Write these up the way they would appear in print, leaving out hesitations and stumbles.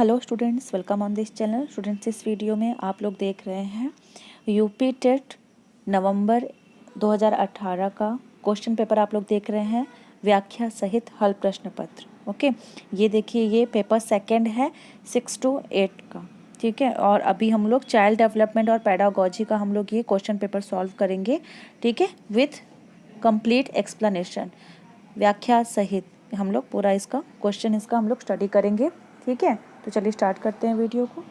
Hello students, welcome on this channel. Students, इस video में आप लोग देख रहे हैं यूपी टेट नवंबर 2018 का क्वेश्चन पेपर। आप लोग देख रहे हैं व्याख्या सहित हल प्रश्न पत्र। ओके, ये देखिए, ये पेपर सेकंड है 6 to 8 का। ठीक है, और अभी हम लोग चाइल्ड डेवलपमेंट और पेडागोजी का हम लोग ये क्वेश्चन पेपर सॉल्व करेंगे। ठीक है, विथ कंप्लीट एक्सप्लेनेशन, व्याख्या सहित हम लोग पूरा इसका क्वेश्चन इसका हम लोग स्टडी करेंगे। ठीक है, तो चलिए स्टार्ट करते हैं वीडियो को।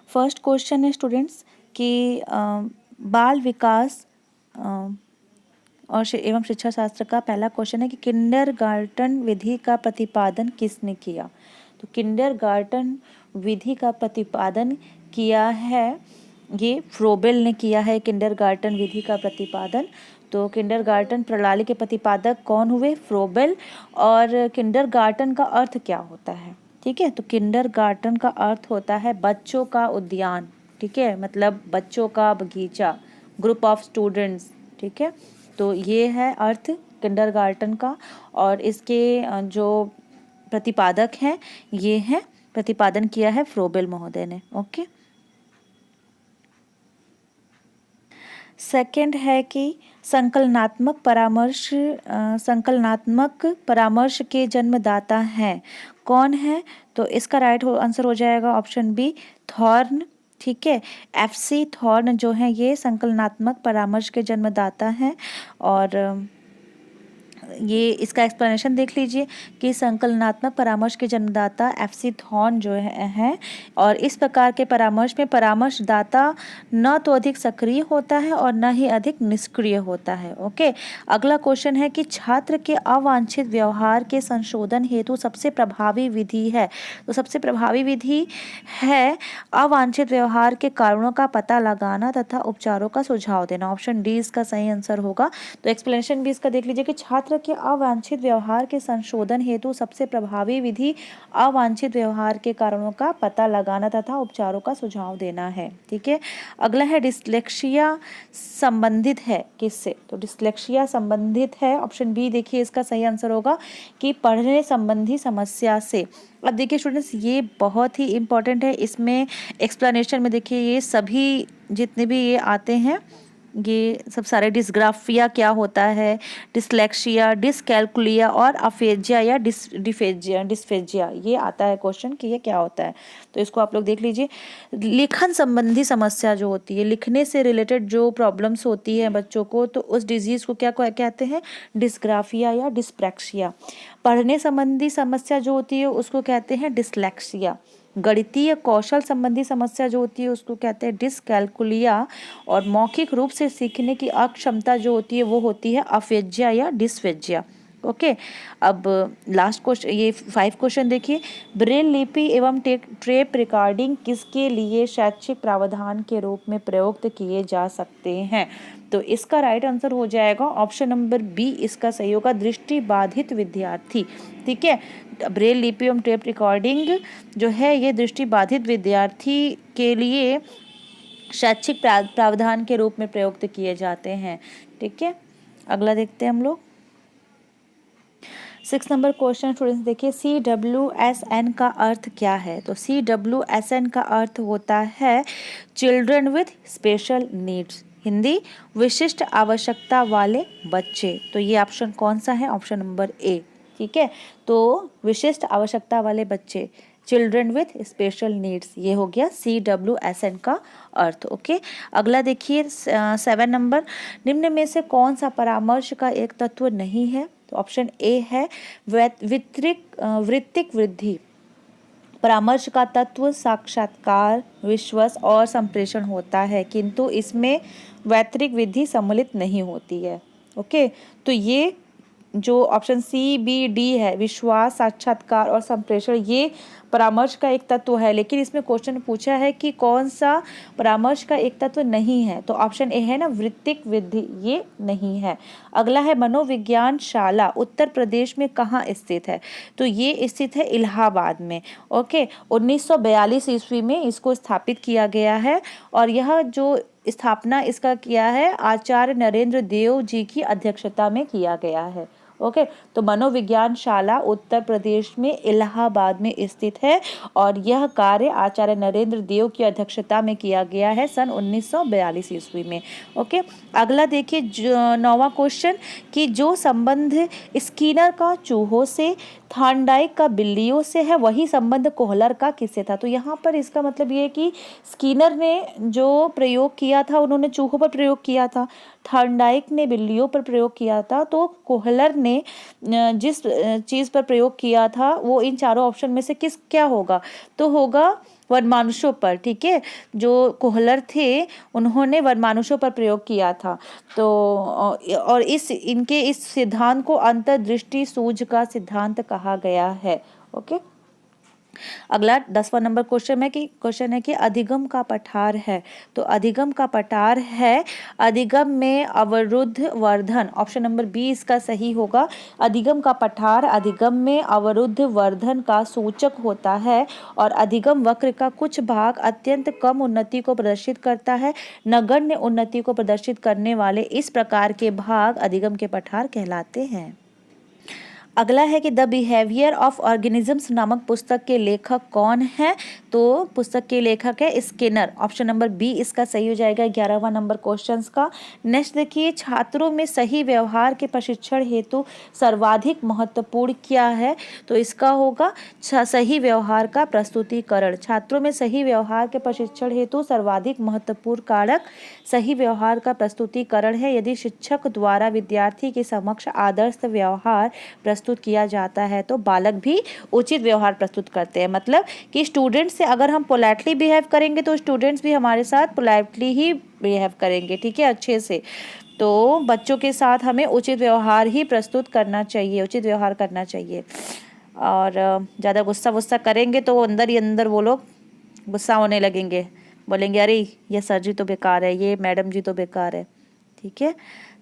फर्स्ट क्वेश्चन है स्टूडेंट्स कि बाल विकास और एवं शिक्षा शास्त्र का पहला क्वेश्चन है कि किंडरगार्टन विधि का प्रतिपादन किसने किया। तो किंडरगार्टन विधि का प्रतिपादन किया है, ये फ्रोबेल ने किया है किंडरगार्टन विधि का प्रतिपादन। तो किंडरगार्टन प्रणाली के प्रतिपादक कौन हुए? फ्रोबेल। और किंडरगार्टन का अर्थ क्या होता है? ठीक है, तो किंडरगार्टन का अर्थ होता है बच्चों का उद्यान। ठीक है, मतलब बच्चों का बगीचा, ग्रुप ऑफ स्टूडेंट्स। ठीक है, तो ये है अर्थ किंडरगार्टन का। और इसके जो प्रतिपादक हैं ये हैं, प्रतिपादन किया है फ्रोबेल महोदय ने। ओके, सेकंड है कि संकलनात्मक परामर्श के जन्मदाता हैं, कौन है? तो इसका राइट आंसर हो जाएगा ऑप्शन बी, थॉर्न। ठीक है, FC थॉर्न जो है ये संकलनात्मक परामर्श के जन्मदाता हैं। और ये इसका एक्सप्लेनेशन देख लीजिए कि संकलनात्मक परामर्श के जन्मदाता FC थॉर्न जो है। और इस प्रकार के परामर्श में परामर्शदाता न तो अधिक सक्रिय होता है और न ही अधिक निष्क्रिय होता है। ओके, अगला क्वेश्चन है कि छात्र के अवांछित व्यवहार के संशोधन हेतु सबसे प्रभावी विधि है। तो सबसे प्रभावी विधि है अवांछित व्यवहार के कारणों का पता लगाना तथा उपचारों का सुझाव देना। ऑप्शन डी इसका सही आंसर होगा। तो एक्सप्लेनेशन भी इसका देख लीजिए कि छात्र के अवांछित व्यवहार के संशोधन हेतु सबसे प्रभावी विधि अवांछित व्यवहार के कारणों का पता लगाना तथा उपचारों का सुझाव देना है। ठीक है, अगला है डिस्लेक्सिया संबंधित है किससे? तो डिस्लेक्सिया संबंधित है, ऑप्शन बी देखिए इसका सही आंसर होगा कि पढ़ने संबंधी समस्या से। अब देखिए स्टूडेंट्स, ये बहुत ही इंपॉर्टेंट है। इसमें एक्सप्लेनेशन में देखिए ये सभी जितने भी ये आते हैं, ये सब सारे डिस्ग्राफिया क्या होता है, डिस्लेक्सिया, डिसकैल्कुलिया और अफेजिया या डिस्फेजिया ये आता है क्वेश्चन कि ये क्या होता है। तो इसको आप लोग देख लीजिए। लेखन संबंधी समस्या जो होती है, लिखने से रिलेटेड जो प्रॉब्लम्स होती है बच्चों को, तो उस डिजीज को क्या कहते हैं? डिस्ग्राफिया या डिस्प्रैक्सिया। पढ़ने संबंधी समस्या जो होती है उसको कहते हैं डिसलेक्सिया। गणितीय कौशल संबंधी समस्या जो होती है उसको कहते हैं डिसकैल्कुलिया। और मौखिक रूप से सीखने की अक्षमता जो होती है वो होती है अफेजिया या डिस्फेजिया। ओके, अब लास्ट क्वेश्चन, ये 5 क्वेश्चन देखिए। ब्रेल लिपि एवं टेप रिकॉर्डिंग किसके लिए शैक्षिक प्रावधान के रूप में प्रयुक्त किए जा सकते हैं? तो इसका राइट आंसर हो जाएगा ऑप्शन नंबर बी, इसका सही होगा, दृष्टि बाधित विद्यार्थी। ठीक है, ब्रेल लिपि एवं टेप रिकॉर्डिंग जो है ये दृष्टि बाधित विद्यार्थी के लिए शैक्षिक प्रावधान के रूप में प्रयुक्त किए जाते हैं। ठीक है, अगला देखते हैं हम लोग। 6 नंबर क्वेश्चन स्टूडेंट्स देखिए, CWSN का अर्थ क्या है? तो CWSN का अर्थ होता है children with special needs, Hindi विशिष्ट आवश्यकता वाले बच्चे। तो ये ऑप्शन कौन सा है? Option number A. ठीक है, तो विशिष्ट आवश्यकता वाले बच्चे, चिल्ड्रन विथ स्पेशल नीड्स, ये हो गया CWSN का अर्थ। ओके, अगला देखिए 7 नंबर, निम्न में से कौन सा परामर्श का एक तत्व नहीं है? तो ऑप्शन ए है वृत्तिक वृद्धि। परामर्श का तत्व साक्षात्कार, विश्वास और संप्रेषण होता है, किंतु इसमें वैतरिक विधि सम्मिलित नहीं होती है। ओके, तो ये जो ऑप्शन CBD है, विश्वास, साक्षात्कार और संप्रेषण, ये परामर्श का एक तत्व है। लेकिन इसमें क्वेश्चन पूछा है कि कौन सा परामर्श का एक तत्व नहीं है, तो ऑप्शन ए है ना, वृत्तिक वृद्धि, ये नहीं है। अगला है मनोविज्ञान शाला उत्तर प्रदेश में कहाँ स्थित है? तो ये स्थित है इलाहाबाद में। ओके, 1942 ईस्वी में इसको स्थापित किया गया है। और यह जो स्थापना इसका किया है आचार्य नरेंद्र देव जी की अध्यक्षता में किया गया है। ओके, तो मनोविज्ञान शाला उत्तर प्रदेश में इलाहाबाद में स्थित है और यह कार्य आचार्य नरेंद्र देव की अध्यक्षता में किया गया है सन 1942 ईस्वी में। ओके, अगला देखिए 9वां क्वेश्चन कि जो संबंध स्किनर का चूहों से, थॉर्नडाइक का बिल्लियों से है, वही संबंध कोहलर का किससे था। तो यहाँ पर इसका मतलब ये है कि स्किनर ने जो प्रयोग किया था उन्होंने चूहों पर प्रयोग किया था, थॉर्नडाइक ने बिल्लियों पर प्रयोग किया था, तो कोहलर ने जिस चीज़ पर प्रयोग किया था वो इन चारों ऑप्शन में से क्या होगा, तो होगा वनमानुषों पर। ठीक है, जो कोहलर थे उन्होंने वनमानुषों पर प्रयोग किया था। तो और इनके इस सिद्धांत को अंतर्दृष्टि सूझ का सिद्धांत कहा गया है। ओके, अगला 10वां नंबर क्वेश्चन है कि अधिगम का पठार है। तो अधिगम का पठार है अधिगम में अवरुद्ध वर्धन, ऑप्शन नंबर बी इसका सही होगा। अधिगम का पठार अधिगम में अवरुद्ध वर्धन का सूचक होता है और अधिगम वक्र का कुछ भाग अत्यंत कम उन्नति को प्रदर्शित करता है। नगण्य उन्नति को प्रदर्शित करने वाले इस प्रकार के भाग अधिगम के पठार कहलाते हैं। अगला है कि द बिहेवियर ऑफ ऑर्गेनिजम्स नामक पुस्तक के लेखक कौन है। तो पुस्तक के लेखक है स्किनर, ऑप्शन नंबर बी इसका सही हो जाएगा 11वां नंबर क्वेश्चन का। नेक्स्ट देखिए छात्रों में सही व्यवहार के प्रशिक्षण हेतु सर्वाधिक महत्वपूर्ण क्या है। तो इसका होगा सही व्यवहार का प्रस्तुतिकरण। छात्रों में सही व्यवहार के प्रशिक्षण हेतु सर्वाधिक महत्वपूर्ण कारक सही व्यवहार का प्रस्तुतिकरण है। यदि शिक्षक द्वारा विद्यार्थी के समक्ष आदर्श व्यवहार प्रस्तुत किया जाता है तो बालक भी उचित व्यवहार प्रस्तुत करते हैं। मतलब कि स्टूडेंट से अगर हम पोलाइटली बिहेव करेंगे तो स्टूडेंट्स भी हमारे साथ पोलाइटली ही बिहेव करेंगे। ठीक है, अच्छे से। तो बच्चों के साथ हमें उचित व्यवहार ही प्रस्तुत करना चाहिए, उचित व्यवहार करना चाहिए। और ज़्यादा गुस्सा करेंगे तो अंदर ही अंदर वो लोग गुस्सा होने लगेंगे, बोलेंगे अरे ये सर जी तो बेकार है, ये मैडम जी तो बेकार है। ठीक है,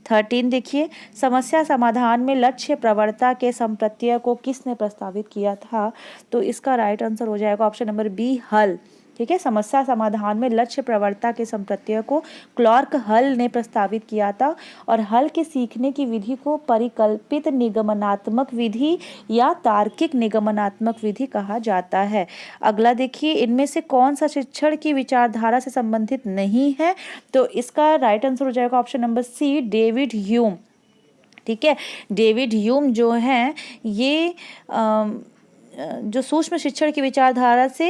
13 देखिए समस्या समाधान में लक्ष्य प्रवणता के संप्रत्यय को किसने प्रस्तावित किया था। तो इसका राइट आंसर हो जाएगा ऑप्शन नंबर बी हल। ठीक है, समस्या समाधान में लक्ष्य प्रवणता के संप्रत्यय को क्लार्क हल ने प्रस्तावित किया था और हल के सीखने की विधि को परिकल्पित निगमनात्मक विधि या तार्किक निगमनात्मक विधि कहा जाता है। अगला देखिए इनमें से कौन सा शिक्षण की विचारधारा से संबंधित नहीं है। तो इसका राइट आंसर हो जाएगा option number C David Hume. ठीक है, डेविड ह्यूम जो हैं ये जो सूक्ष्म शिक्षण की विचारधारा से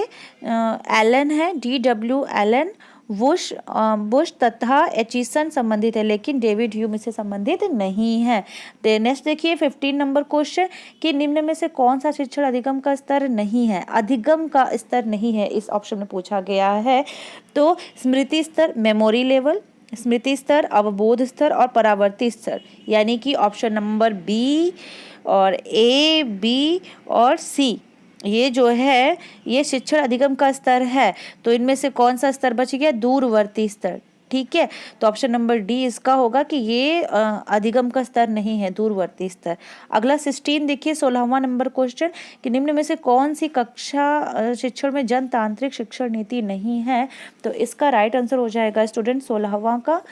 एलन है, DW एलन बुश तथा एचिसन संबंधित है, लेकिन डेविड ह्यूम इससे संबंधित नहीं है। नेक्स्ट देखिए 15 नंबर क्वेश्चन कि निम्न में से कौन सा शिक्षण अधिगम का स्तर नहीं है। अधिगम का स्तर नहीं है इस ऑप्शन में पूछा गया है। तो स्मृति स्तर, मेमोरी लेवल, स्मृति स्तर, अवबोध स्तर और परावर्ती स्तर, यानी कि ऑप्शन नंबर बी और ए, बी और सी ये जो है ये शिक्षण अधिगम का स्तर है। तो इनमें से कौन सा स्तर बच गया, दूरवर्ती स्तर। ठीक है, तो ऑप्शन नंबर डी इसका होगा कि ये अधिगम का स्तर नहीं है, दूरवर्ती स्तर। अगला 16 देखिए 16वां नंबर क्वेश्चन कि निम्न में से कौन सी कक्षा शिक्षण में जनतांत्रिक शिक्षण नीति नहीं है। तो इसका राइट आंसर हो जाएगा स्टूडेंट 16वां का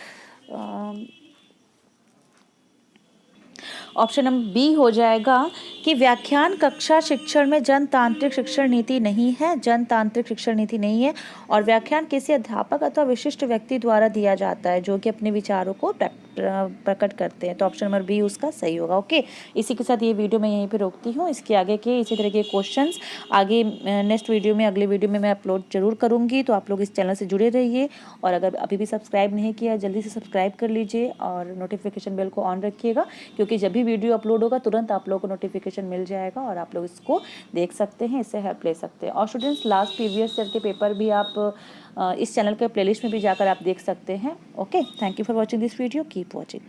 ऑप्शन नंबर बी हो जाएगा कि व्याख्यान कक्षा शिक्षण में जनतांत्रिक शिक्षण नीति नहीं है, जनतांत्रिक शिक्षण नीति नहीं है। और व्याख्यान किसी अध्यापक अथवा विशिष्ट व्यक्ति द्वारा दिया जाता है जो कि अपने विचारों को प्रकट करते हैं। तो ऑप्शन नंबर बी उसका सही होगा। ओके, इसी के साथ ये वीडियो मैं यहीं पे रोकती हूँ। इसके आगे के इसी तरह के क्वेश्चंस आगे नेक्स्ट वीडियो में, अगले वीडियो में मैं अपलोड जरूर करूँगी। तो आप लोग इस चैनल से जुड़े रहिए और अगर अभी भी सब्सक्राइब नहीं किया जल्दी से सब्सक्राइब कर लीजिए और नोटिफिकेशन बेल को ऑन रखिएगा, क्योंकि जब भी वीडियो अपलोड होगा तुरंत आप लोगों को नोटिफिकेशन मिल जाएगा और आप लोग इसको देख सकते हैं, इससे हेल्प ले सकते हैं। और स्टूडेंट्स लास्ट प्रीवियस ईयर के पेपर भी आप इस चैनल के प्लेलिस्ट में भी जाकर आप देख सकते हैं। Okay, thank you for watching this video, keep watching.